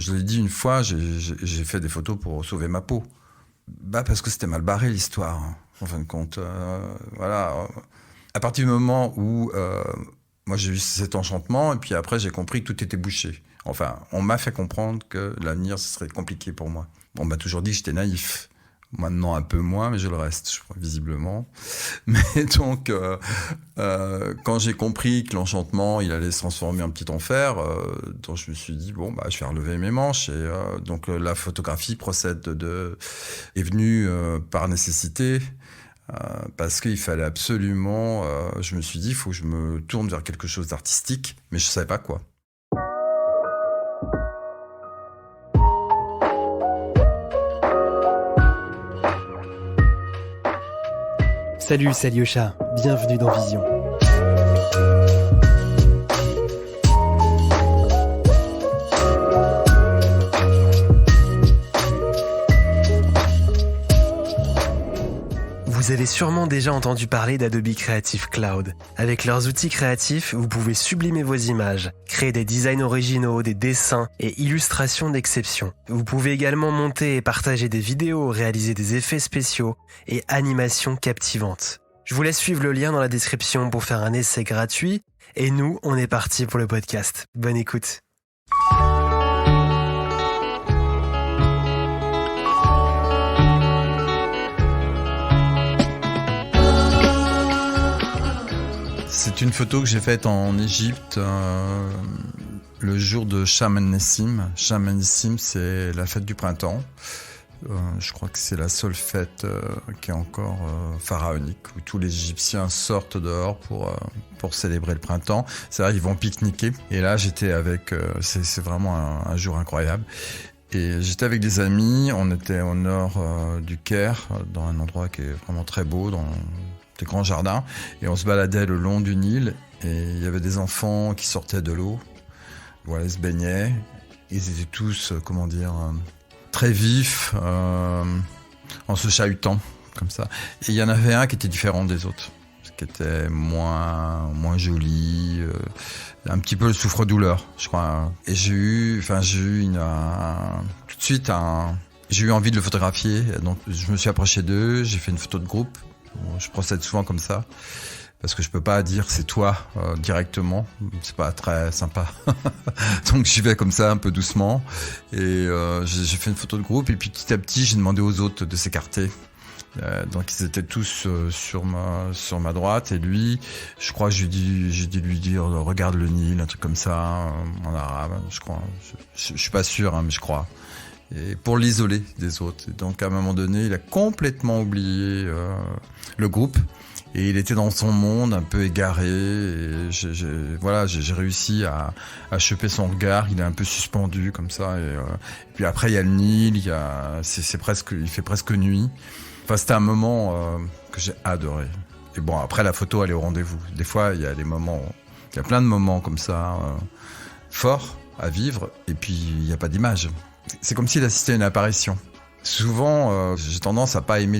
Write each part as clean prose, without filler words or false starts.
Je l'ai dit une fois, j'ai fait des photos pour sauver ma peau. Parce que c'était mal barré l'histoire, hein, en fin de compte. Voilà. À partir du moment où moi j'ai eu cet enchantement, et puis après j'ai compris que tout était bouché. Enfin, on m'a fait comprendre que l'avenir ce serait compliqué pour moi. On m'a toujours dit que j'étais naïf. Maintenant un peu moins, mais je le reste, je crois, visiblement. Mais donc, quand j'ai compris que l'enchantement, il allait se transformer en petit enfer, donc je me suis dit, je vais relever mes manches. Et donc la photographie est venue par nécessité, parce qu'il fallait absolument, je me suis dit, il faut que je me tourne vers quelque chose d'artistique, mais je ne savais pas quoi. Salut, c'est Alyosha, bienvenue dans Vision. Vous avez sûrement déjà entendu parler d'Adobe Creative Cloud. Avec leurs outils créatifs, vous pouvez sublimer vos images, créer des designs originaux, des dessins et illustrations d'exception. Vous pouvez également monter et partager des vidéos, réaliser des effets spéciaux et animations captivantes. Je vous laisse suivre le lien dans la description pour faire un essai gratuit. Et nous, on est parti pour le podcast. Bonne écoute. C'est une photo que j'ai faite en Égypte le jour de Cham el-Nessim. Cham el-Nessim, c'est la fête du printemps. Je crois que c'est la seule fête qui est encore pharaonique, où tous les Égyptiens sortent dehors pour célébrer le printemps. C'est vrai, ils vont pique-niquer. Et là, j'étais avec... c'est vraiment un jour incroyable. Et j'étais avec des amis, on était au nord du Caire, dans un endroit qui est vraiment très beau, dans des grands jardins, et on se baladait le long du Nil, et il y avait des enfants qui sortaient de l'eau, voilà, ils se baignaient, ils étaient tous, très vifs, en se chahutant, comme ça. Et il y en avait un qui était différent des autres, qui était moins joli, un petit peu le souffre-douleur, je crois. Et j'ai eu envie de le photographier, donc je me suis approché d'eux, j'ai fait une photo de groupe. Je procède souvent comme ça, parce que je peux pas dire c'est toi directement, c'est pas très sympa. Donc j'y vais comme ça, un peu doucement, et j'ai fait une photo de groupe, et puis petit à petit j'ai demandé aux autres de s'écarter. Donc ils étaient tous sur ma droite, et lui, je crois que j'ai dû lui dire regarde le Nil, un truc comme ça, en arabe, je crois. Je suis pas sûr, hein, mais je crois. Et pour l'isoler des autres. Et donc à un moment donné, il a complètement oublié le groupe, et il était dans son monde un peu égaré, et j'ai réussi à choper son regard. Il est un peu suspendu comme ça, et puis après il y a le Nil, il fait presque nuit. Enfin, c'était un moment que j'ai adoré. Et bon, après la photo elle est au rendez-vous. Des fois il y a plein de moments comme ça forts à vivre, et puis il n'y a pas d'image. C'est comme s'il assistait à une apparition. Souvent, j'ai tendance à pas aimer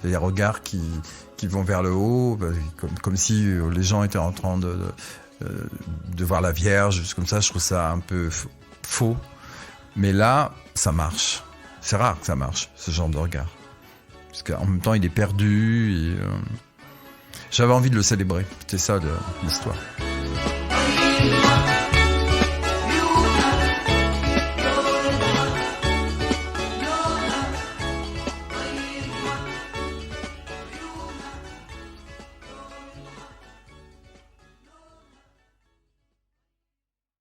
les regards qui vont vers le haut, comme si les gens étaient en train de voir la Vierge, juste comme ça. Je trouve ça un peu faux. Mais là, ça marche. C'est rare que ça marche, ce genre de regard. Parce qu'en même temps, il est perdu. Et, j'avais envie de le célébrer. C'était ça l'histoire.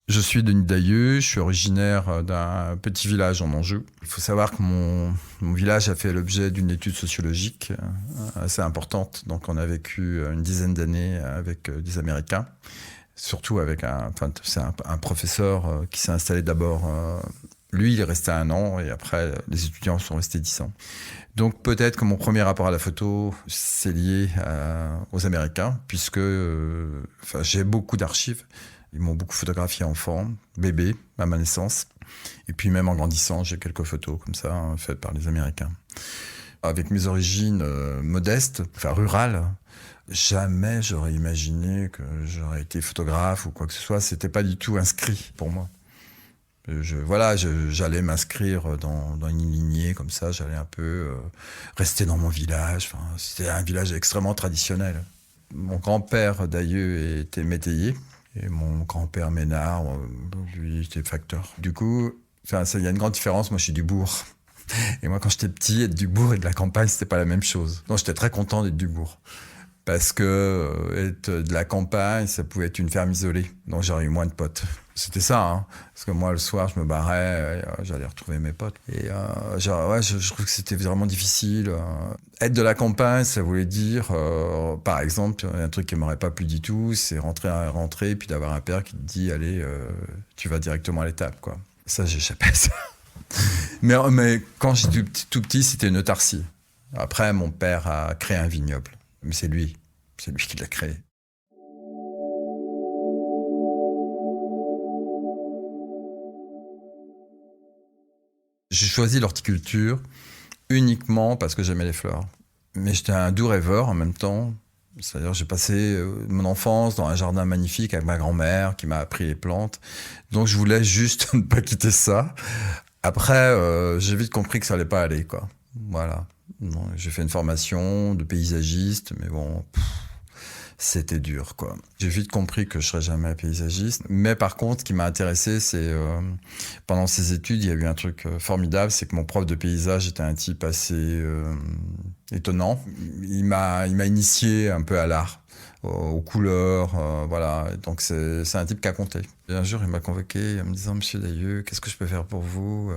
Je suis Denis Dailleux, je suis originaire d'un petit village en Anjou. Il faut savoir que mon village a fait l'objet d'une étude sociologique assez importante. Donc on a vécu une dizaine d'années avec des Américains, surtout avec un professeur qui s'est installé d'abord. Lui, il est resté 1 an, et après, les étudiants sont restés 10 ans. Donc peut-être que mon premier rapport à la photo, c'est lié aux Américains, puisque j'ai beaucoup d'archives. Ils m'ont beaucoup photographié enfant, bébé, à ma naissance. Et puis même en grandissant, j'ai quelques photos comme ça, faites par les Américains. Avec mes origines modestes, rurales, jamais j'aurais imaginé que j'aurais été photographe ou quoi que ce soit. C'était pas du tout inscrit pour moi. J'allais m'inscrire dans une lignée comme ça, j'allais un peu rester dans mon village. Enfin, c'était un village extrêmement traditionnel. Mon grand-père d'ailleurs était métayer et mon grand-père Ménard, lui, était facteur. Du coup, il y a une grande différence. Moi, je suis du bourg. Et moi, quand j'étais petit, être du bourg et de la campagne, c'était pas la même chose. Donc, j'étais très content d'être du bourg. Parce que être de la campagne, ça pouvait être une ferme isolée. Donc, j'aurais eu moins de potes. C'était ça, hein. Parce que moi, le soir, je me barrais, j'allais retrouver mes potes. Et je trouve que c'était vraiment difficile. Être de la campagne, ça voulait dire, par exemple, un truc qui m'aurait pas plu du tout, c'est rentrer, puis d'avoir un père qui te dit, allez, tu vas directement à l'étape, quoi. Ça, j'échappais à ça. Mais quand j'étais tout petit, c'était une autarcie. Après, mon père a créé un vignoble. Mais c'est lui qui l'a créé. J'ai choisi l'horticulture uniquement parce que j'aimais les fleurs. Mais j'étais un doux rêveur en même temps. C'est-à-dire, j'ai passé mon enfance dans un jardin magnifique avec ma grand-mère qui m'a appris les plantes. Donc, je voulais juste ne pas quitter ça. Après, j'ai vite compris que ça allait pas aller, quoi. Voilà. Bon, j'ai fait une formation de paysagiste, mais bon, c'était dur, quoi. J'ai vite compris que je serais jamais paysagiste. Mais par contre, ce qui m'a intéressé, c'est pendant ces études, il y a eu un truc formidable, c'est que mon prof de paysage était un type assez étonnant. Il m'a initié un peu à l'art, aux couleurs, voilà. Donc c'est un type qui a compté. Et un jour, il m'a convoqué en me disant, Monsieur Dailleux, qu'est-ce que je peux faire pour vous?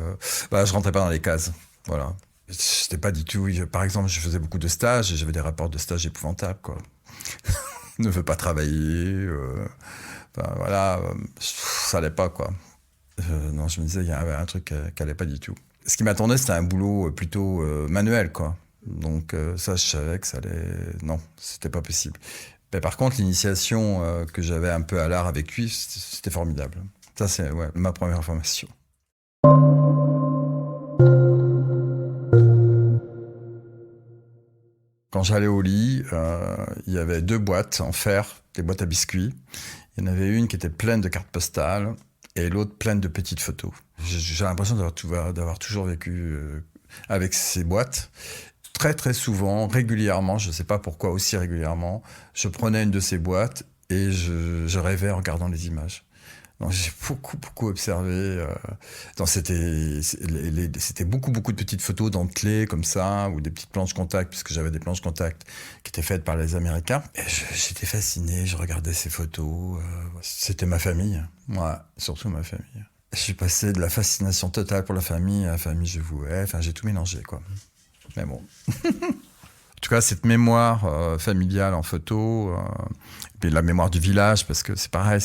Je rentrais pas dans les cases, voilà. J'étais pas du tout. Par exemple, je faisais beaucoup de stages et j'avais des rapports de stage épouvantables, quoi. Ne veut pas travailler, voilà, ça allait pas, quoi. Non, je me disais, il y avait un truc qui allait pas du tout. Ce qui m'attendait, c'était un boulot plutôt manuel, quoi. Donc ça, je savais que ça allait. Non, c'était pas possible. Mais par contre, l'initiation que j'avais un peu à l'art avec lui, c'était formidable. Ça, c'est ma première formation. Quand j'allais au lit, il y avait 2 boîtes en fer, des boîtes à biscuits. Il y en avait une qui était pleine de cartes postales et l'autre pleine de petites photos. J'ai l'impression d'avoir toujours vécu avec ces boîtes. Très très souvent, régulièrement, je ne sais pas pourquoi aussi régulièrement, je prenais une de ces boîtes et je rêvais en regardant les images. Donc, j'ai beaucoup observé. C'était beaucoup de petites photos dentelées comme ça, ou des petites planches contact, puisque j'avais des planches contact qui étaient faites par les Américains. Et j'étais fasciné, je regardais ces photos. C'était ma famille, moi, surtout ma famille. Je suis passé de la fascination totale pour la famille à la famille je vouais. Enfin, j'ai tout mélangé, quoi. Mais bon. En tout cas, cette mémoire familiale en photo, puis la mémoire du village, parce que c'est pareil,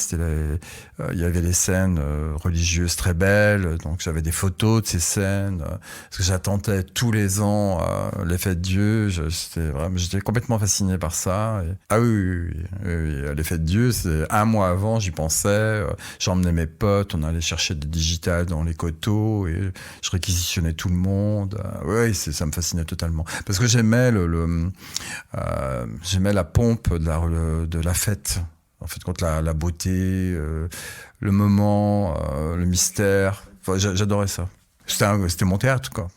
il y avait des scènes religieuses très belles, donc j'avais des photos de ces scènes, parce que j'attendais tous les ans les fêtes de Dieu, j'étais complètement fasciné par ça. Oui, les fêtes de Dieu, c'est un mois avant, j'y pensais, j'emmenais mes potes, on allait chercher des digitales dans les coteaux, et je réquisitionnais tout le monde. Oui, ça me fascinait totalement. Parce que j'aimais j'aimais la pompe de la fête. En fait, contre la beauté, le moment, le mystère. Enfin, j'adorais ça. C'était mon théâtre, quoi.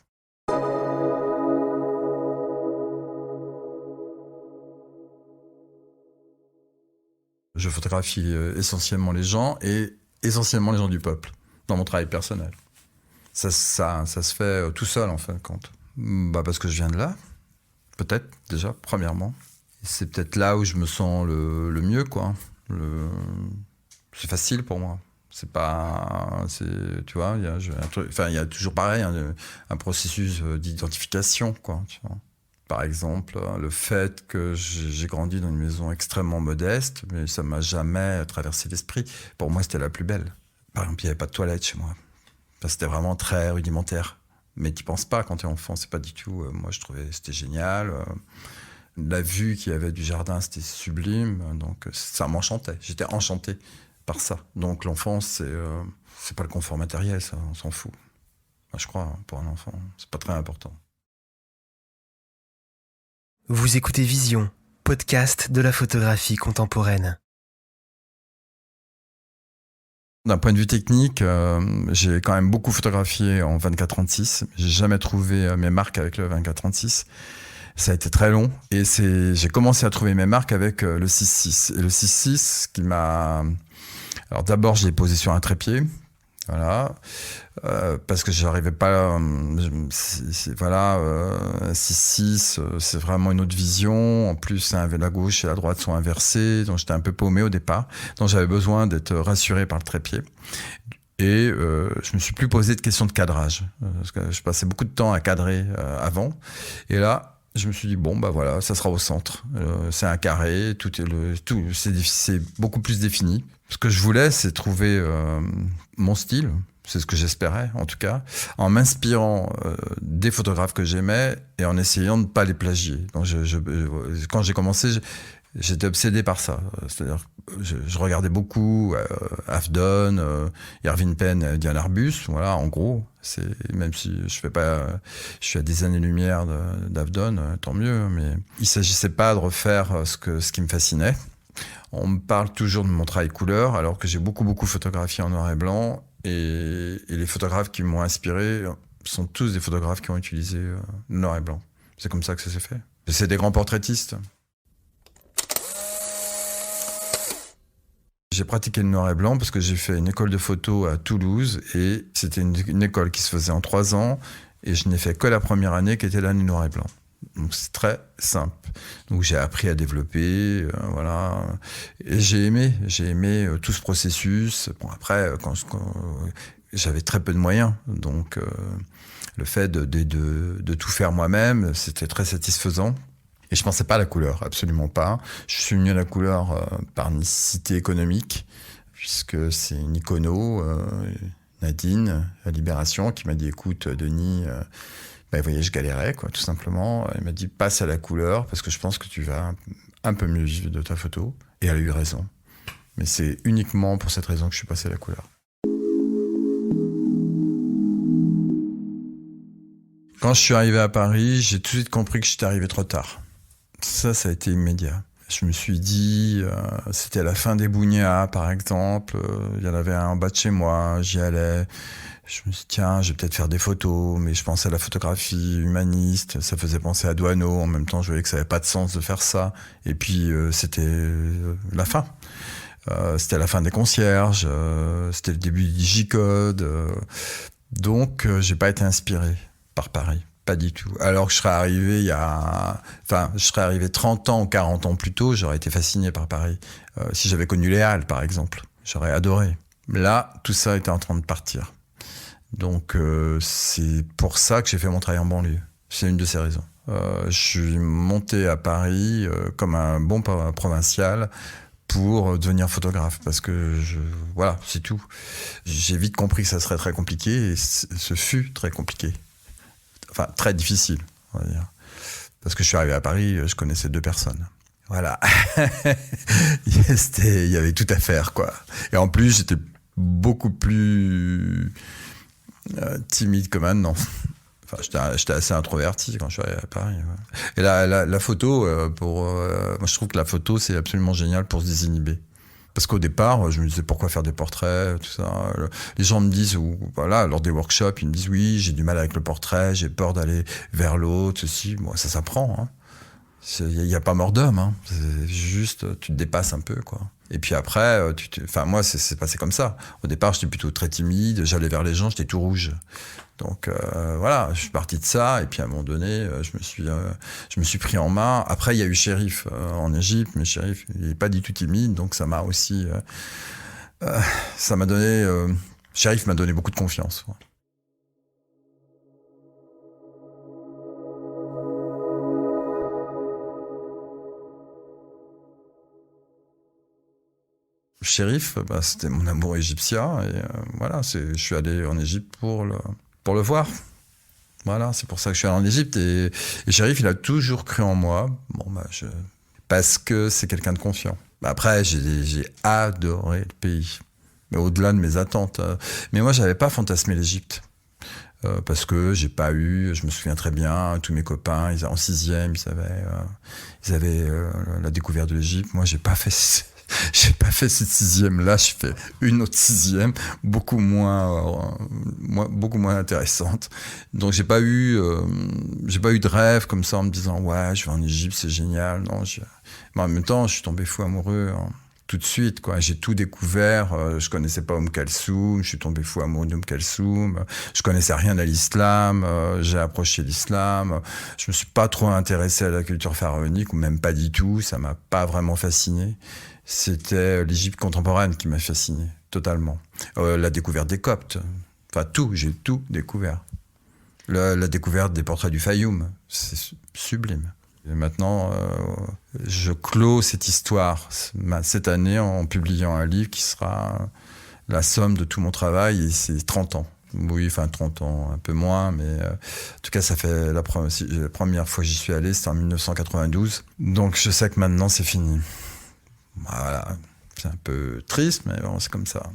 Je photographie essentiellement les gens et essentiellement les gens du peuple dans mon travail personnel. Ça se fait tout seul, en fin de compte. Parce que je viens de là. Peut-être, déjà, premièrement. C'est peut-être là où je me sens le mieux, quoi. C'est facile pour moi. Tu vois, il y a toujours pareil, un processus d'identification, quoi. Tu vois. Par exemple, le fait que j'ai grandi dans une maison extrêmement modeste, mais ça m'a jamais traversé l'esprit. Pour moi, c'était la plus belle. Par exemple, il n'y avait pas de toilette chez moi. Enfin, c'était vraiment très rudimentaire. Mais tu penses pas quand t'es enfant, c'est pas du tout. Moi, je trouvais c'était génial. La vue qu'il y avait du jardin, c'était sublime. Donc, ça m'enchantait. J'étais enchanté par ça. Donc, l'enfance, c'est pas le confort matériel, ça, on s'en fout. Moi, je crois, pour un enfant, c'est pas très important. Vous écoutez Vision, podcast de la photographie contemporaine. D'un point de vue technique, j'ai quand même beaucoup photographié en 24-36. J'ai jamais trouvé mes marques avec le 24-36. Ça a été très long et j'ai commencé à trouver mes marques avec le 6.6. Et le 6.6 qui m'a... Alors d'abord, je l'ai posé sur un trépied. Voilà, parce que j'arrivais pas. Voilà, 6-6, c'est vraiment une autre vision. En plus, la gauche et la droite sont inversées, donc j'étais un peu paumé au départ. Donc j'avais besoin d'être rassuré par le trépied. Et je me suis plus posé de questions de cadrage, parce que je passais beaucoup de temps à cadrer avant. Et là, je me suis dit bon bah voilà, ça sera au centre. C'est un carré, c'est beaucoup plus défini. Ce que je voulais, c'est trouver mon style. C'est ce que j'espérais, en tout cas, en m'inspirant des photographes que j'aimais et en essayant de ne pas les plagier. Donc, quand j'ai commencé, j'étais obsédé par ça. C'est-à-dire, je regardais beaucoup Avedon, Irving Penn, Diane Arbus. Voilà, en gros, même si je suis à des années-lumière d'Avedon, tant mieux. Mais il s'agissait pas de refaire ce qui me fascinait. On me parle toujours de mon travail couleur, alors que j'ai beaucoup photographié en noir et blanc. Et les photographes qui m'ont inspiré sont tous des photographes qui ont utilisé le noir et blanc. C'est comme ça que ça s'est fait. C'est des grands portraitistes. J'ai pratiqué le noir et blanc parce que j'ai fait une école de photo à Toulouse et c'était une école qui se faisait en 3 ans et je n'ai fait que la première année qui était l'année noir et blanc. Donc c'est très simple. Donc j'ai appris à développer, voilà. Et j'ai aimé tout ce processus. Bon après, quand j'avais très peu de moyens, donc le fait de tout faire moi-même, c'était très satisfaisant. Et je pensais pas à la couleur, absolument pas. Je suis venu à la couleur par nécessité économique, puisque c'est une icono, Nadine, à Libération, qui m'a dit écoute, Denis. Vous voyez, je galérais, quoi, tout simplement. Elle m'a dit, passe à la couleur, parce que je pense que tu vas un peu mieux vivre de ta photo. Et elle a eu raison. Mais c'est uniquement pour cette raison que je suis passé à la couleur. Quand je suis arrivé à Paris, j'ai tout de suite compris que j'étais arrivé trop tard. Ça a été immédiat. Je me suis dit, c'était la fin des Bougnats, par exemple. Il y en avait un en bas de chez moi, j'y allais. Je me suis dit, tiens, je vais peut-être faire des photos, mais je pensais à la photographie humaniste, ça faisait penser à Doisneau, en même temps je voyais que ça n'avait pas de sens de faire ça, et puis c'était la fin. C'était la fin des concierges, c'était le début du J-Code, donc j'ai pas été inspiré par Paris, pas du tout. Alors que je serais arrivé 30 ans ou 40 ans plus tôt, j'aurais été fasciné par Paris. Si j'avais connu les Halles, par exemple, j'aurais adoré. Là, tout ça était en train de partir. Donc c'est pour ça que j'ai fait mon travail en banlieue. C'est une de ces raisons. Je suis monté à Paris comme un bon provincial pour devenir photographe parce que voilà, c'est tout. J'ai vite compris que ça serait très compliqué et ce fut très compliqué. Enfin, très difficile, on va dire. Parce que je suis arrivé à Paris, je connaissais 2 personnes. Voilà. Il y avait tout à faire, quoi. Et en plus, j'étais beaucoup plus timide que maintenant. Enfin, j'étais assez introverti quand je suis arrivé à Paris. Ouais. Et la photo, moi je trouve que la photo c'est absolument génial pour se désinhiber. Parce qu'au départ, je me disais pourquoi faire des portraits, tout ça. Les gens me disent, voilà, lors des workshops, ils me disent oui, j'ai du mal avec le portrait, j'ai peur d'aller vers l'autre, ceci. Bon, ça s'apprend. Hein. Il n'y a pas mort d'homme. Hein. C'est juste, tu te dépasses un peu, quoi. Et puis après, moi, c'est passé comme ça. Au départ, j'étais plutôt très timide. J'allais vers les gens, j'étais tout rouge. Donc voilà, je suis parti de ça. Et puis à un moment donné, je me suis pris en main. Après, il y a eu Chérif en Égypte, mais Chérif, il n'est pas du tout timide, donc ça m'a aussi, Chérif m'a donné beaucoup de confiance. Ouais. Chérif, c'était mon amour égyptien et voilà, je suis allé en Égypte pour le voir. Voilà, c'est pour ça que je suis allé en Égypte et Chérif, il a toujours cru en moi. Parce que c'est quelqu'un de confiant. Après, j'ai adoré le pays, mais au-delà de mes attentes. Mais moi, j'avais pas fantasmé l'Égypte. Parce que j'ai pas eu, je me souviens très bien, tous mes copains, en 6e, ils avaient la découverte de l'Égypte. Moi, j'ai pas fait J'ai pas fait cette 6e-là, je fais une autre 6e, beaucoup moins intéressante. Donc j'ai pas eu de rêve comme ça en me disant ouais, je vais en Égypte, c'est génial. Non, mais en même temps, je suis tombé fou amoureux. Hein. Tout de suite, quoi. J'ai tout découvert. Je connaissais pas Kalsoum. Je suis tombé fou amoureux Kalsoum. Je connaissais rien à l'islam. J'ai approché l'islam. Je me suis pas trop intéressé à la culture pharaonique, ou même pas du tout. Ça m'a pas vraiment fasciné. C'était l'Égypte contemporaine qui m'a fasciné, totalement. La découverte des Coptes. Enfin, j'ai tout découvert. La découverte des portraits du Fayoum. C'est sublime. Et maintenant, je clôt cette histoire cette année en publiant un livre qui sera la somme de tout mon travail, et c'est 30 ans. Oui, enfin 30 ans, un peu moins, mais en tout cas, ça fait la première fois que j'y suis allé, c'était en 1992. Donc je sais que maintenant, c'est fini. Voilà, c'est un peu triste, mais bon, c'est comme ça.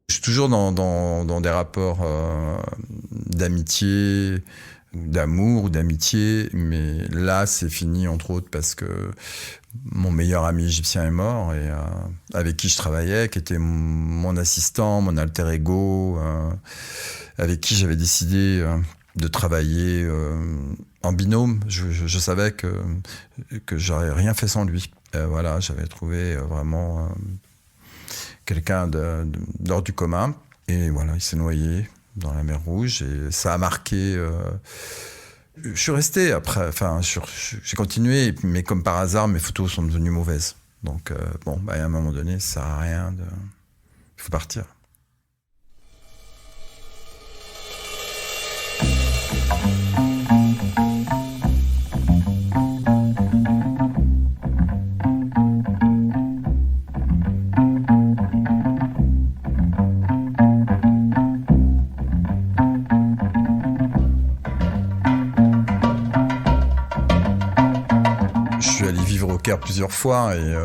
Je suis toujours dans des rapports d'amitié, d'amour ou d'amitié, mais là, c'est fini, entre autres, parce que mon meilleur ami égyptien est mort, et avec qui je travaillais, qui était mon assistant, mon alter ego, avec qui j'avais décidé de travailler en binôme. Je savais que j'aurais rien fait sans lui. Voilà, j'avais trouvé vraiment quelqu'un d'hors du commun, et voilà, il s'est noyé dans la mer Rouge, et ça a marqué. Je suis resté après, enfin, j'ai continué, mais comme par hasard, mes photos sont devenues mauvaises. Donc, à un moment donné, ça sert à rien il faut partir. Plusieurs fois, et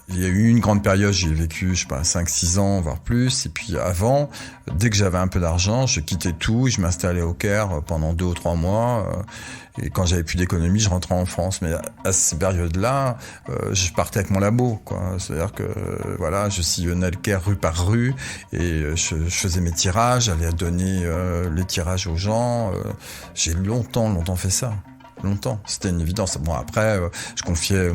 il y a eu une grande période, j'y ai vécu, 5-6 ans, voire plus, et puis avant, dès que j'avais un peu d'argent, je quittais tout, je m'installais au Caire pendant 2 ou 3 mois, et quand j'avais plus d'économie, je rentrais en France. Mais à ces périodes-là, je partais avec mon labo, quoi. C'est-à-dire que, je sillonnais le Caire rue par rue, et je faisais mes tirages, j'allais donner les tirages aux gens. J'ai longtemps fait ça. Longtemps, c'était une évidence. Bon, après, je confiais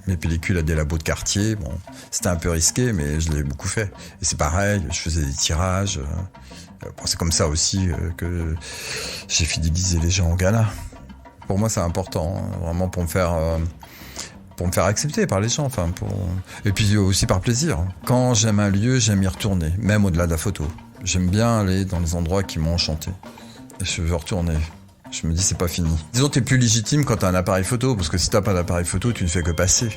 mes pellicules à des labos de quartier. Bon, c'était un peu risqué, mais je l'ai beaucoup fait. Et c'est pareil, je faisais des tirages. C'est comme ça aussi que j'ai fidélisé les gens au Ghana. Pour moi, c'est important, vraiment, pour me faire accepter par les gens. Et puis aussi par plaisir. Quand j'aime un lieu, j'aime y retourner, même au-delà de la photo. J'aime bien aller dans les endroits qui m'ont enchanté. Et je veux retourner. Je me dis, c'est pas fini. Disons, t'es plus légitime quand t'as un appareil photo, parce que si t'as pas d'appareil photo, tu ne fais que passer.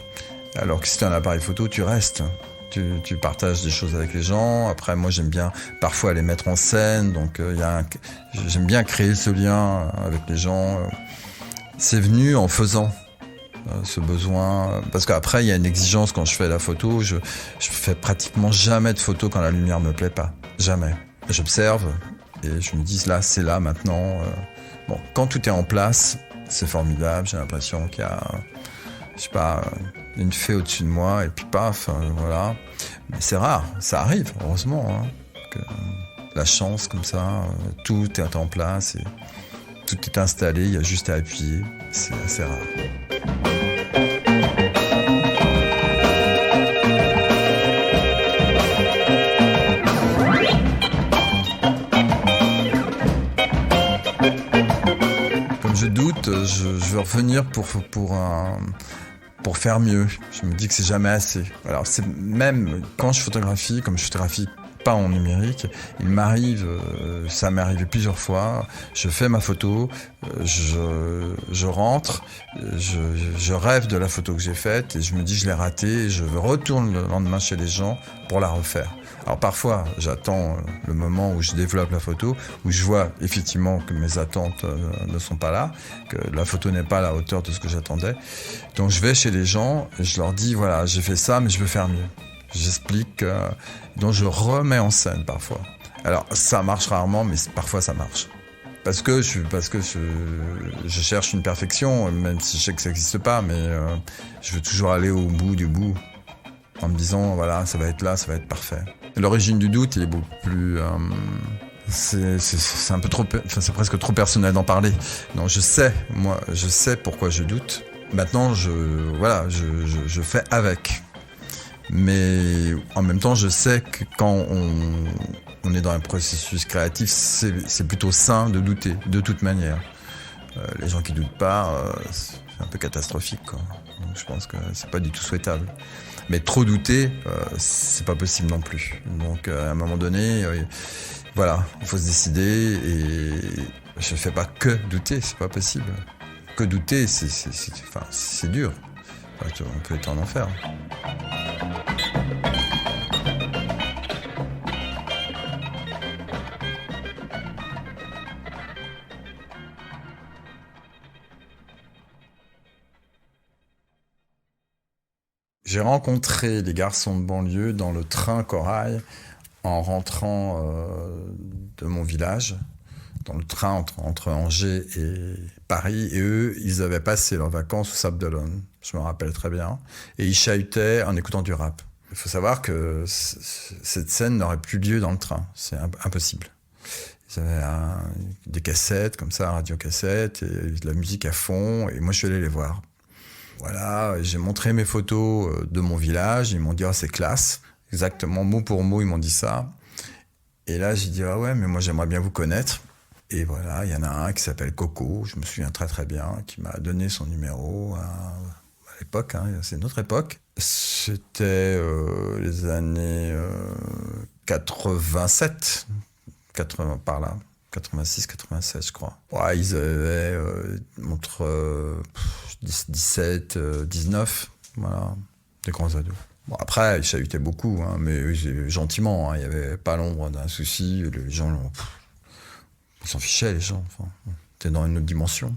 Alors que si t'as un appareil photo, tu restes. Tu partages des choses avec les gens. Après, moi, j'aime bien parfois les mettre en scène, donc j'aime bien créer ce lien avec les gens. C'est venu en faisant ce besoin, parce qu'après, il y a une exigence quand je fais la photo. Je fais pratiquement jamais de photos quand la lumière me plaît pas. Jamais. J'observe et je me dis, là, c'est là, maintenant. Bon, quand tout est en place, c'est formidable. J'ai l'impression qu'il y a, une fée au-dessus de moi, et puis paf, voilà. Mais c'est rare, ça arrive, heureusement, hein, que la chance comme ça, tout est en place, et tout est installé, il y a juste à appuyer. C'est assez rare. Je doute, je veux revenir pour faire mieux. Je me dis que c'est jamais assez. Alors c'est même quand je photographie, comme je photographie pas en numérique, ça m'est arrivé plusieurs fois, je fais ma photo, je rentre, je rêve de la photo que j'ai faite, et je me dis je l'ai ratée, et je retourne le lendemain chez les gens pour la refaire. Alors parfois, j'attends le moment où je développe la photo, où je vois effectivement que mes attentes ne sont pas là, que la photo n'est pas à la hauteur de ce que j'attendais. Donc je vais chez les gens et je leur dis, voilà, j'ai fait ça, mais je veux faire mieux. J'explique, donc je remets en scène parfois. Alors ça marche rarement, mais parfois ça marche. je cherche une perfection, même si je sais que ça n'existe pas, mais je veux toujours aller au bout du bout, en me disant, voilà, ça va être là, ça va être parfait. L'origine du doute, il est beaucoup plus... c'est un peu trop... Enfin, c'est presque trop personnel d'en parler. Non, je sais pourquoi je doute. Maintenant, je fais avec. Mais en même temps, je sais que quand on est dans un processus créatif, c'est plutôt sain de douter, de toute manière. Les gens qui doutent pas, c'est un peu catastrophique, quoi. Donc, je pense que c'est pas du tout souhaitable. Mais trop douter, c'est pas possible non plus. Donc, à un moment donné, voilà, il faut se décider. Et je fais pas que douter, c'est pas possible. Que douter, c'est dur. On peut être en enfer. J'ai rencontré les garçons de banlieue dans le train Corail en rentrant de mon village, dans le train entre Angers et Paris. Et eux, ils avaient passé leurs vacances au Sable d'Olonne, je me rappelle très bien. Et ils chahutaient en écoutant du rap. Il faut savoir que cette scène n'aurait plus lieu dans le train. C'est impossible. Ils avaient des cassettes comme ça, radio-cassettes, et de la musique à fond. Et moi, je suis allé les voir. Voilà, j'ai montré mes photos de mon village. Ils m'ont dit « Ah, c'est classe ». Exactement, mot pour mot, ils m'ont dit ça. Et là, j'ai dit « Ah ouais, mais moi, j'aimerais bien vous connaître ». Et voilà, il y en a un qui s'appelle Coco, je me souviens très très bien, qui m'a donné son numéro à l'époque, hein, c'est notre époque. C'était les années 87, 80, par là, 86, 87, je crois. Ouais, ils avaient entre 17, 19, voilà, des grands ados. Bon, après, ils chahutaient beaucoup, hein, mais gentiment, hein, il n'y avait pas l'ombre d'un souci, les gens... Ils s'en fichaient, les gens. Enfin, t'es dans une autre dimension.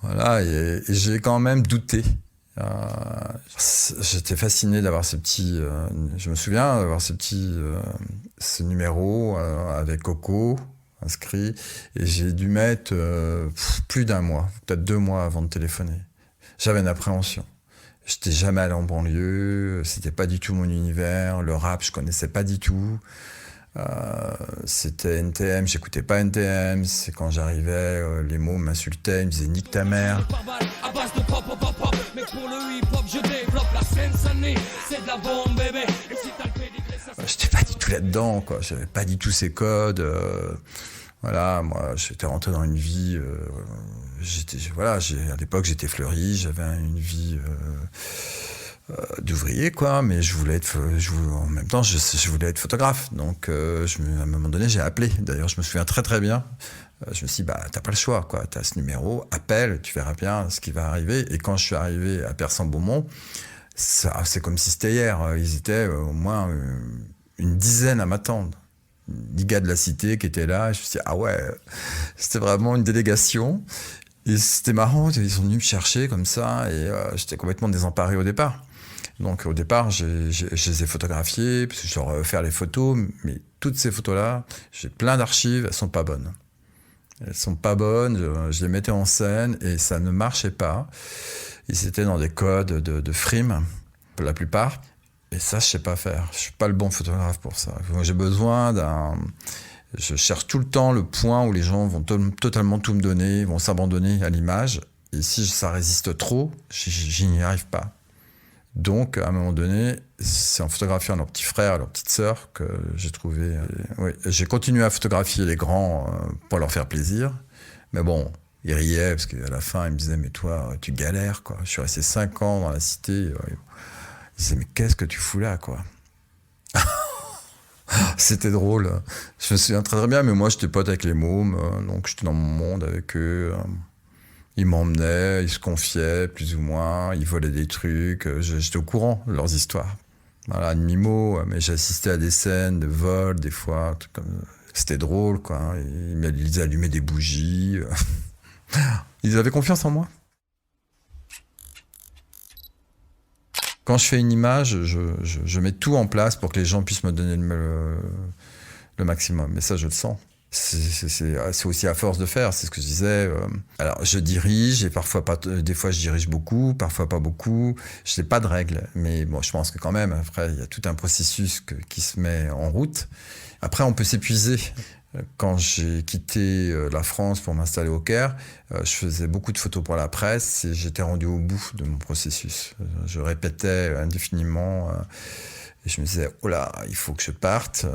Voilà, et j'ai quand même douté. J'étais fasciné d'avoir ce petit... je me souviens d'avoir ce numéro avec Coco inscrit. Et j'ai dû mettre plus d'un mois, peut-être 2 mois avant de téléphoner. J'avais une appréhension. J'étais jamais allé en banlieue. C'était pas du tout mon univers. Le rap, je connaissais pas du tout. C'était NTM, j'écoutais pas NTM, c'est quand j'arrivais, les mots m'insultaient, ils me disaient nique ta mère. J'étais pas du tout là-dedans, quoi. J'avais pas du tout ces codes. Voilà, moi, j'étais rentré dans une vie. À l'époque, j'étais fleuri, j'avais une vie. D'ouvrier, quoi, mais en même temps je voulais être photographe, donc à un moment donné j'ai appelé. D'ailleurs, je me souviens très très bien, je me suis dit t'as pas le choix, quoi, t'as ce numéro, appelle, tu verras bien ce qui va arriver. Et quand je suis arrivé à Persan-Beaumont, c'est comme si c'était hier, ils étaient au moins une dizaine à m'attendre, 10 gars de la cité qui étaient là. Et je me suis dit, ah ouais, c'était vraiment une délégation. Et c'était marrant, ils sont venus me chercher comme ça, et j'étais complètement désemparé au départ. Donc au départ, je les ai photographiés, parce que je leur ai offert les photos, mais toutes ces photos-là, j'ai plein d'archives, elles sont pas bonnes. Elles sont pas bonnes, je les mettais en scène et ça ne marchait pas. Ils étaient dans des codes de frame, pour la plupart, et ça, je sais pas faire. Je suis pas le bon photographe pour ça. Moi, j'ai besoin je cherche tout le temps le point où les gens vont totalement tout me donner, vont s'abandonner à l'image, et si ça résiste trop, j'y n'y arrive pas. Donc, à un moment donné, c'est en photographiant leurs petits frères, leurs petites sœurs que j'ai trouvé... Oui, j'ai continué à photographier les grands pour leur faire plaisir. Mais bon, ils riaient parce qu'à la fin, ils me disaient « Mais toi, tu galères, quoi. » Je suis resté 5 ans dans la cité. Ils disaient « Mais qu'est-ce que tu fous là, quoi ?» C'était drôle. Je me souviens très très bien, mais moi, j'étais pote avec les mômes. Donc, j'étais dans mon monde avec eux. Ils m'emmenaient, ils se confiaient, plus ou moins, ils volaient des trucs, j'étais au courant de leurs histoires. Voilà, demi-mot, mais j'assistais à des scènes de vol, des fois, trucs comme... C'était drôle, quoi. Ils allumaient des bougies. Ils avaient confiance en moi. Quand je fais une image, je mets tout en place pour que les gens puissent me donner le maximum. Mais ça, je le sens. C'est aussi à force de faire, c'est ce que je disais. Alors, je dirige et parfois pas. Des fois, je dirige beaucoup, parfois pas beaucoup. Je n'ai pas de règles, mais bon, je pense que quand même, après, il y a tout un processus qui se met en route. Après, on peut s'épuiser. Quand j'ai quitté la France pour m'installer au Caire, je faisais beaucoup de photos pour la presse et j'étais rendu au bout de mon processus. Je répétais indéfiniment et je me disais, oh là, il faut que je parte.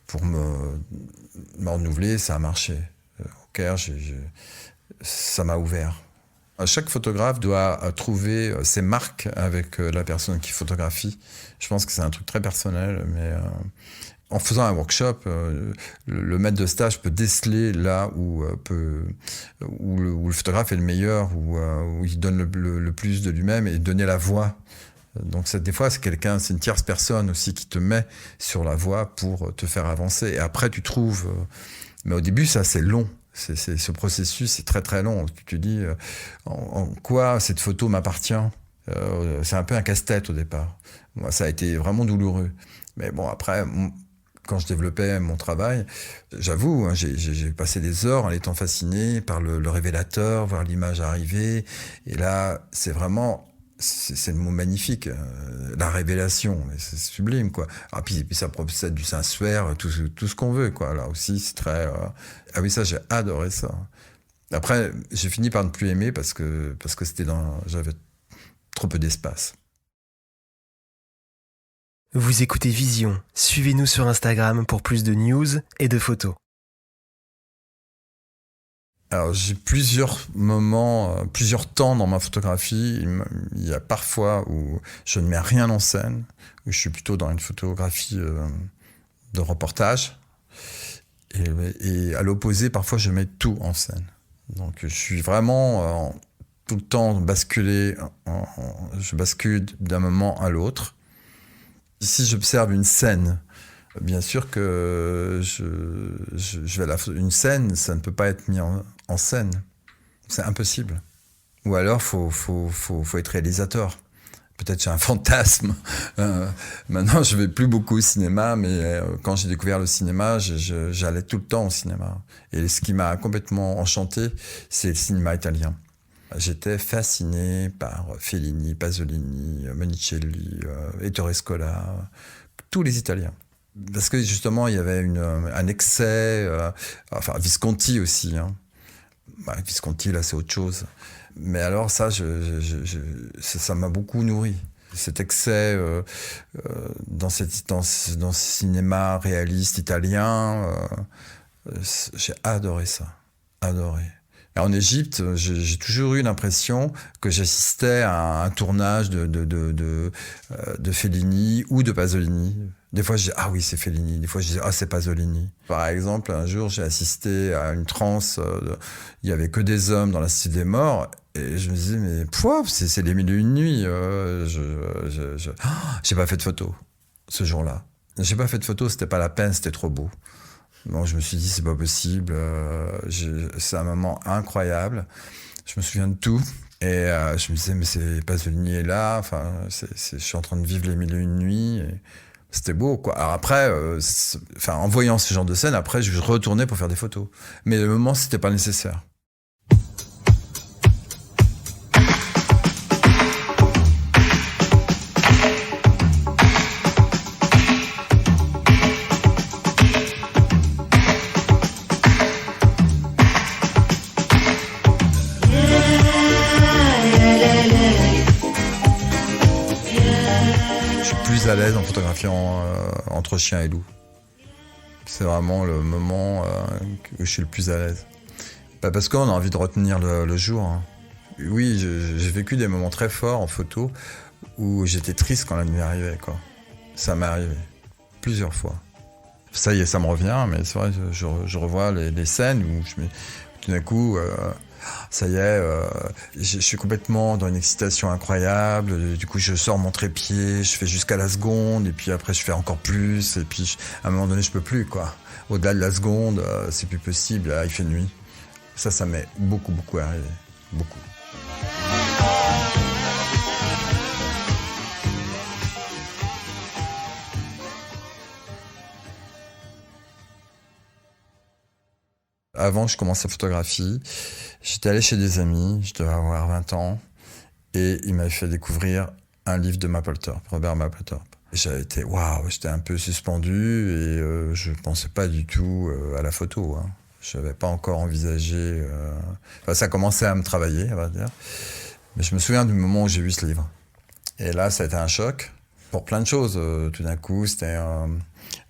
Pour me renouveler, ça a marché. Au Caire, ça m'a ouvert. Chaque photographe doit trouver ses marques avec la personne qui photographie. Je pense que c'est un truc très personnel, mais en faisant un workshop, le maître de stage peut déceler là où le photographe est le meilleur, où il donne le plus de lui-même et donner la voix. Donc des fois, c'est une tierce personne aussi qui te met sur la voie pour te faire avancer. Et après, tu trouves... mais au début, ça, c'est long. Ce processus, c'est très, très long. Tu te dis, en quoi cette photo m'appartient ? C'est un peu un casse-tête au départ. Moi, ça a été vraiment douloureux. Mais bon, après... Quand je développais mon travail, j'avoue, hein, j'ai passé des heures en étant fasciné par le révélateur, voir l'image arriver. Et là, c'est vraiment... C'est le mot magnifique, la révélation, c'est sublime, quoi. Ah, puis ça procède du sensuaire, tout ce qu'on veut, quoi. Là aussi, c'est très... Ah oui, ça, j'ai adoré ça. Après, j'ai fini par ne plus aimer parce que j'avais trop peu d'espace. Vous écoutez Vision. Suivez-nous sur Instagram pour plus de news et de photos. Alors, j'ai plusieurs moments, plusieurs temps dans ma photographie. Il y a parfois où je ne mets rien en scène, où je suis plutôt dans une photographie de reportage. Et à l'opposé, parfois, je mets tout en scène. Donc, je suis vraiment tout le temps basculé. Je bascule d'un moment à l'autre. Si j'observe une scène, bien sûr que une scène, ça ne peut pas être mis en scène. C'est impossible. Ou alors, faut être réalisateur. Peut-être j'ai un fantasme. Maintenant, je vais plus beaucoup au cinéma, mais quand j'ai découvert le cinéma, j'allais tout le temps au cinéma. Et ce qui m'a complètement enchanté, c'est le cinéma italien. J'étais fasciné par Fellini, Pasolini, Monicelli, Ettore Scola, tous les Italiens. Parce que justement, il y avait un excès, enfin Visconti aussi. Hein. Visconti, là, c'est autre chose. Mais alors ça, ça m'a beaucoup nourri. Cet excès dans ce cinéma réaliste italien, j'ai adoré ça, adoré. En Égypte, j'ai toujours eu l'impression que j'assistais à un tournage de Fellini ou de Pasolini. Des fois, je dis « Ah oui, c'est Fellini ». Des fois, je dis « Ah, c'est Pasolini ». Par exemple, un jour, j'ai assisté à une transe. Il y avait que des hommes dans la Cité des Morts. Et je me disais « Mais c'est les mille et une nuits ». J'ai pas fait de photo ce jour-là. J'ai pas fait de photo, c'était pas la peine, c'était trop beau. Bon, je me suis dit, c'est pas possible. C'est un moment incroyable. Je me souviens de tout. Et je me disais, mais c'est Pasolini est là. Enfin, je suis en train de vivre les mille et une nuits. Et c'était beau, quoi. Alors après, en voyant ce genre de scène, après, je retournais pour faire des photos. Mais le moment, c'était pas nécessaire. À l'aise en photographiant entre chien et loup. C'est vraiment le moment où je suis le plus à l'aise. Parce qu'on a envie de retenir le jour. Hein. Oui, j'ai vécu des moments très forts en photo où j'étais triste quand la nuit arrivait, quoi. Ça m'est arrivé plusieurs fois. Ça y est, ça me revient, mais c'est vrai, je revois les scènes où tout d'un coup... ça y est, je suis complètement dans une excitation incroyable. Du coup, je sors mon trépied, je fais jusqu'à la seconde, et puis après, je fais encore plus. Et puis, à un moment donné, je peux plus, quoi. Au-delà de la seconde, c'est plus possible. Là, il fait nuit. Ça m'est beaucoup, beaucoup arrivé. Beaucoup. avant que je commence la photographie, j'étais allé chez des amis, je devais avoir 20 ans, et ils m'avaient fait découvrir un livre de Mapplethorpe, Robert Mapplethorpe. J'avais été, waouh, j'étais un peu suspendu et je pensais pas du tout à la photo. Hein. Je n'avais pas encore envisagé... Enfin, ça commençait à me travailler, on va dire. Mais je me souviens du moment où j'ai vu ce livre. Et là, ça a été un choc pour plein de choses. Tout d'un coup, c'était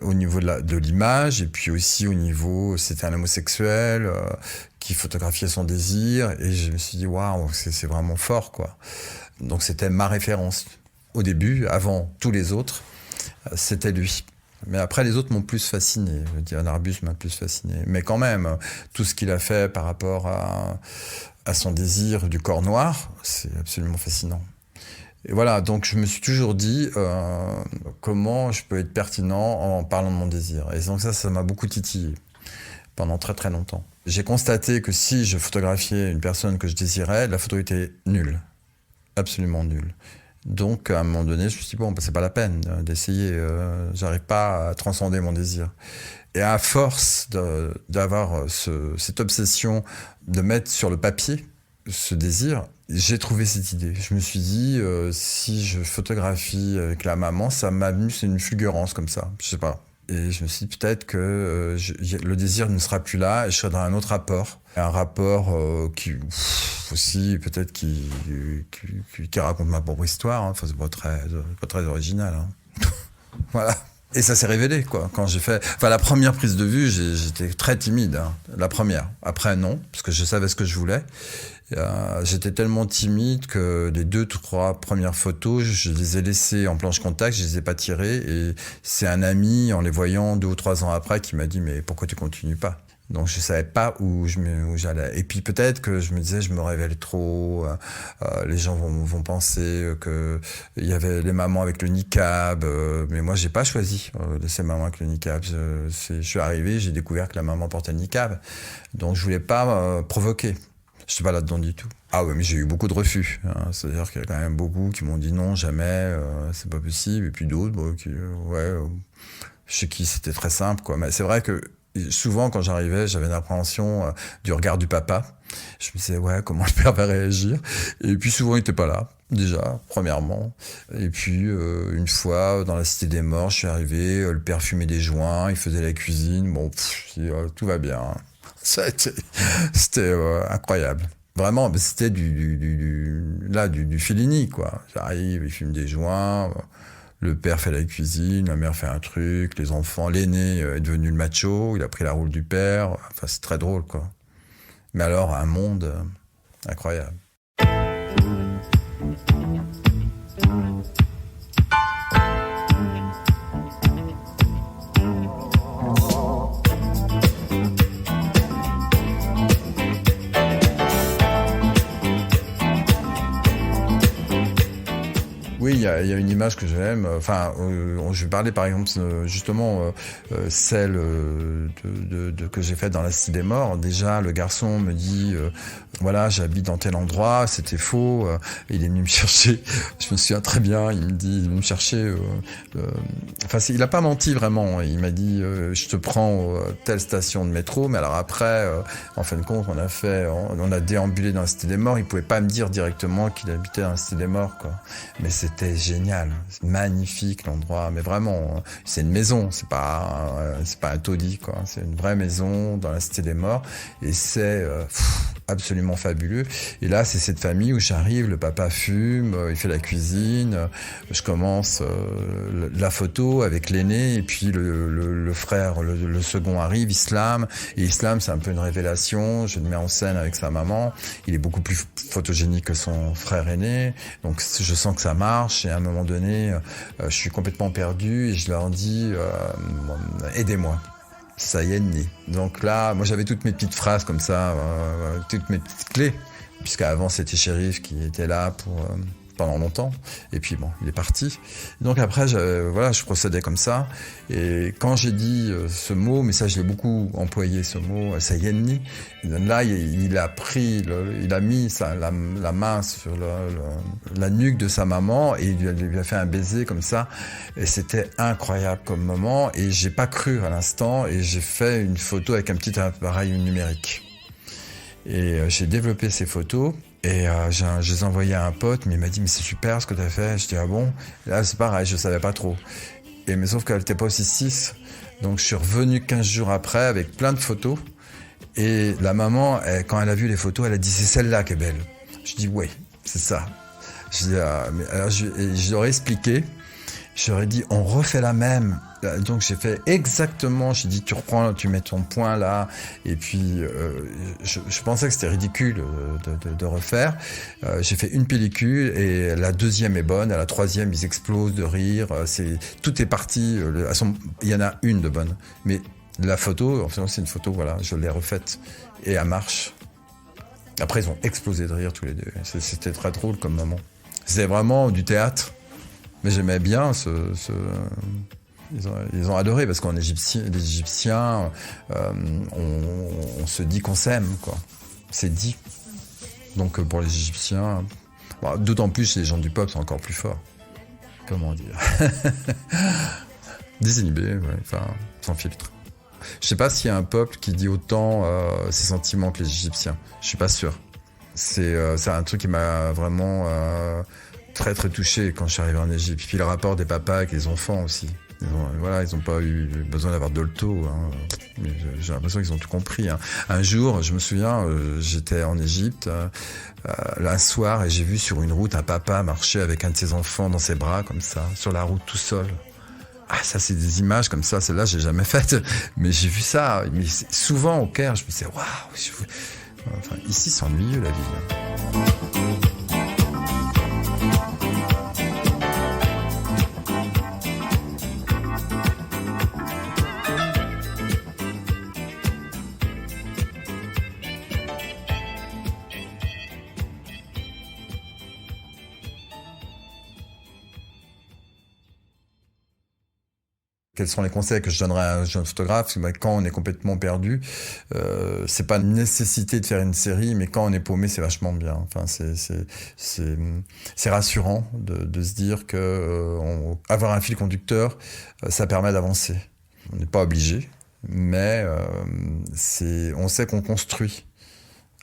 au niveau de l'image et puis aussi au niveau... C'était un homosexuel qui photographiait son désir et je me suis dit, waouh, c'est vraiment fort, quoi. Donc c'était ma référence. Au début, avant tous les autres, c'était lui. Mais après, les autres m'ont plus fasciné. Je veux dire, Narbus m'a plus fasciné. Mais quand même, tout ce qu'il a fait par rapport à son désir du corps noir, c'est absolument fascinant. Et voilà, donc je me suis toujours dit comment je peux être pertinent en parlant de mon désir. Et donc ça m'a beaucoup titillé pendant très très longtemps. J'ai constaté que si je photographiais une personne que je désirais, la photo était nulle. Absolument nulle. Donc, à un moment donné, je me suis dit, bon, c'est pas la peine d'essayer. J'arrive pas à transcender mon désir. Et à force d'avoir cette obsession de mettre sur le papier ce désir, j'ai trouvé cette idée. Je me suis dit, si je photographie avec la maman, ça m'amuse, c'est une fulgurance comme ça. Je sais pas. Et je me suis dit peut-être que le désir ne sera plus là et je serai dans un autre rapport. Un rapport qui aussi peut-être qui raconte ma propre histoire. Hein. Enfin, c'est pas très original. Hein. Voilà. Et ça s'est révélé, quoi. Quand j'ai fait... Enfin, la première prise de vue, j'étais très timide. Hein. La première. Après, non, parce que je savais ce que je voulais. J'étais tellement timide que les 2-3 premières photos, je les ai laissées en planche contact, je les ai pas tirées. Et c'est un ami, en les voyant 2 ou 3 ans après, qui m'a dit « Mais pourquoi tu continues pas ?» Donc je savais pas où j'allais. Et puis peut-être que je me disais je me révèle trop, les gens vont penser que il y avait les mamans avec le niqab, mais moi j'ai pas choisi ces mamans avec le niqab. Je suis arrivé, j'ai découvert que la maman portait le niqab, donc je voulais pas provoquer. Je suis pas là-dedans du tout. Ah ouais, mais j'ai eu beaucoup de refus. Hein. C'est-à-dire qu'il y a quand même beaucoup qui m'ont dit non, jamais, c'est pas possible. Et puis d'autres, chez qui c'était très simple, quoi. Mais c'est vrai que souvent, quand j'arrivais, j'avais l'appréhension du regard du papa. Je me disais, ouais, comment le père va réagir? Et puis souvent, il était pas là, déjà, premièrement. Et puis, une fois, dans la Cité des Morts, je suis arrivé, le père fumait des joints, il faisait la cuisine. Bon, tout va bien. C'était incroyable. Vraiment, c'était du Fellini, quoi. J'arrive, il fume des joints... Le père fait la cuisine, la mère fait un truc, les enfants, l'aîné est devenu le macho, il a pris la rôle du père. Enfin, c'est très drôle, quoi. Mais alors, un monde incroyable. Oui, il y a une image que j'aime. Enfin, je vais parler par exemple justement celle que j'ai faite dans la Cité des Morts. Déjà, le garçon me dit voilà, j'habite dans tel endroit. C'était faux. Il est venu me chercher. Je me souviens très bien. Il me dit, il est venu me chercher. Enfin, il a pas menti vraiment. Il m'a dit je te prends telle station de métro. Mais alors après, en fin de compte, on a déambulé dans la Cité des Morts. Il pouvait pas me dire directement qu'il habitait dans la Cité des Morts, quoi. Mais c'était génial, c'est magnifique l'endroit, mais vraiment, c'est une maison, c'est pas un taudis, quoi. C'est une vraie maison dans la Cité des Morts, et c'est absolument fabuleux. Et là, c'est cette famille où j'arrive, le papa fume, il fait la cuisine, je commence la photo avec l'aîné, et puis le frère, le second arrive, Islam, et Islam, c'est un peu une révélation, je le mets en scène avec sa maman, il est beaucoup plus photogénique que son frère aîné, donc je sens que ça marche, et à un moment donné, je suis complètement perdu, et je leur dis, aidez-moi. Ça y est, né. Donc là, moi j'avais toutes mes petites phrases comme ça, toutes mes petites clés, puisqu'avant c'était Chérif qui était là pendant longtemps. Et puis bon, il est parti. Donc après, je procédais comme ça. Et quand j'ai dit ce mot, mais ça je l'ai beaucoup employé, ce mot, Sayenni, là il a mis la main sur la nuque de sa maman et il lui a fait un baiser comme ça. Et c'était incroyable comme moment. Et j'ai pas cru à l'instant et j'ai fait une photo avec un petit appareil numérique. Et j'ai développé ces photos. Et je les ai envoyées à un pote, mais il m'a dit « mais c'est super ce que tu as fait ». Je dis « ah bon ?» Et là c'est pareil, je savais pas trop. Mais sauf qu'elle n'était pas aussi 6. Donc je suis revenu 15 jours après avec plein de photos. Et la maman, quand elle a vu les photos, elle a dit « c'est celle-là qui est belle ». Je dis « oui, c'est ça ». Alors je leur ai expliqué. J'aurais dit, on refait la même. Donc j'ai fait exactement, j'ai dit, tu mets ton point là. Et puis, je pensais que c'était ridicule de refaire. J'ai fait une pellicule et la deuxième est bonne. À la troisième, ils explosent de rire. Tout est parti. Il y en a une de bonne. Mais la photo, enfin, c'est une photo, voilà, je l'ai refaite. Et elle marche. Après, ils ont explosé de rire tous les deux. C'était très drôle comme moment. C'était vraiment du théâtre. Mais j'aimais bien ils ont adoré parce qu'en Égyptien, les Égyptiens, on se dit qu'on s'aime, quoi. C'est dit. Donc pour les Égyptiens, d'autant plus les gens du peuple sont encore plus forts. Comment dire désinhibés, ouais, enfin sans filtre. Je sais pas s'il y a un peuple qui dit autant ses sentiments que les Égyptiens. Je suis pas sûr. C'est un truc qui m'a vraiment très très touché quand je suis arrivé en Égypte. Puis le rapport des papas avec les enfants aussi. Ils ont pas eu besoin d'avoir d'olto. Mais j'ai l'impression qu'ils ont tout compris. Un jour, je me souviens, j'étais en Égypte un soir et j'ai vu sur une route un papa marcher avec un de ses enfants dans ses bras comme ça, sur la route tout seul. Ah, ça c'est des images comme ça. Celle-là, j'ai jamais faite, mais j'ai vu ça. Mais souvent au Caire, je me disais waouh. Enfin, ici, c'est ennuyeux la vie. Quels sont les conseils que je donnerais à un jeune photographe? Quand on est complètement perdu, c'est pas une nécessité de faire une série, mais quand on est paumé, c'est vachement bien. Enfin, c'est rassurant de se dire que avoir un fil conducteur, ça permet d'avancer. On n'est pas obligé, mais on sait qu'on construit.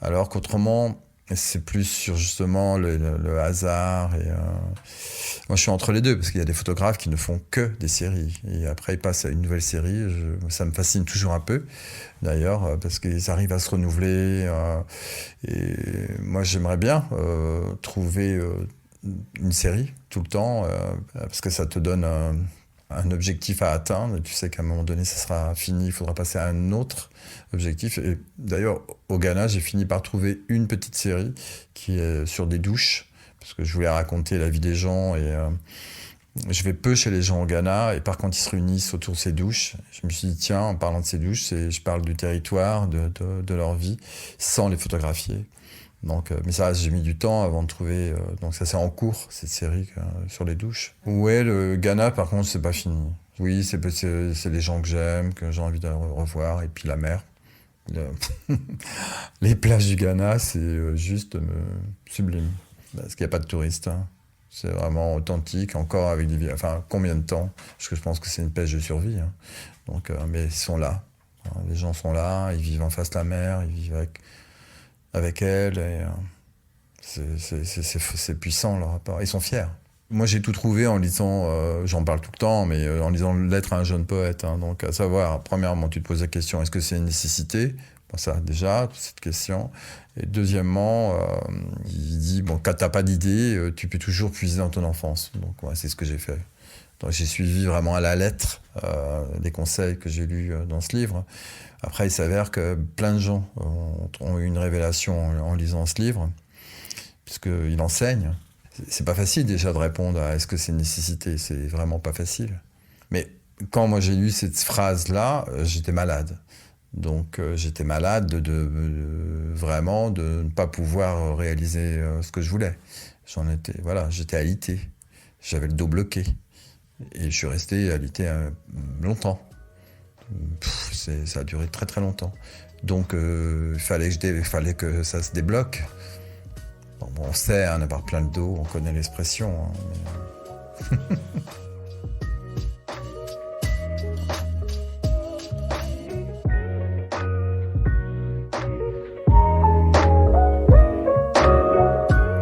Alors qu'autrement, c'est plus sur justement le hasard. Et moi, je suis entre les deux parce qu'il y a des photographes qui ne font que des séries et après ils passent à une nouvelle série. Ça me fascine toujours un peu, d'ailleurs, parce qu'ils arrivent à se renouveler. Et moi, j'aimerais bien trouver une série tout le temps parce que ça te donne un objectif à atteindre. Tu sais qu'à un moment donné, ça sera fini. Il faudra passer à un autre objectif. Et d'ailleurs, au Ghana, j'ai fini par trouver une petite série qui est sur des douches, parce que je voulais raconter la vie des gens. Et je vais peu chez les gens au Ghana, et par contre, ils se réunissent autour de ces douches. Je me suis dit, tiens, en parlant de ces douches, je parle du territoire, de leur vie, sans les photographier. Donc, mais ça, j'ai mis du temps avant de trouver. Donc ça, c'est en cours, cette série sur les douches. Ouais, le Ghana, par contre, c'est pas fini. Oui, c'est les gens que j'aime, que j'ai envie de revoir, et puis la mer. Les plages du Ghana, c'est juste sublime. Parce qu'il n'y a pas de touristes. C'est vraiment authentique, encore avec des... Enfin, combien de temps? Parce que je pense que c'est une pêche de survie. Donc, mais ils sont là. Les gens sont là, ils vivent en face de la mer, ils vivent avec elle. Et c'est puissant, leur rapport. Ils sont fiers. Moi, j'ai tout trouvé en lisant, j'en parle tout le temps, mais en lisant Lettre à un jeune poète. Donc, à savoir, premièrement, tu te poses la question, est-ce que c'est une nécessité? Bon, ça, déjà, cette question. Et deuxièmement, il dit, bon, quand t'as pas d'idée, tu peux toujours puiser dans ton enfance. Donc, ouais, c'est ce que j'ai fait. Donc, j'ai suivi vraiment à la lettre les conseils que j'ai lus dans ce livre. Après, il s'avère que plein de gens ont eu une révélation en lisant ce livre, puisqu'il enseigne. C'est pas facile déjà de répondre à est-ce que c'est une nécessité, c'est vraiment pas facile. Mais quand moi j'ai lu cette phrase-là, j'étais malade. Donc j'étais malade vraiment de ne pas pouvoir réaliser ce que je voulais. J'étais alité. J'avais le dos bloqué. Et je suis resté alité longtemps. Ça a duré très très longtemps. Donc il fallait que ça se débloque. Bon, on sait, avoir plein le dos, on connaît l'expression. Mais...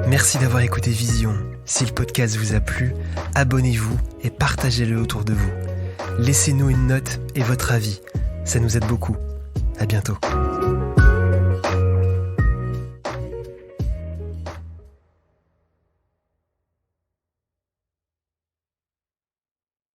Merci d'avoir écouté Vision. Si le podcast vous a plu, abonnez-vous et partagez-le autour de vous. Laissez-nous une note et votre avis. Ça nous aide beaucoup. À bientôt.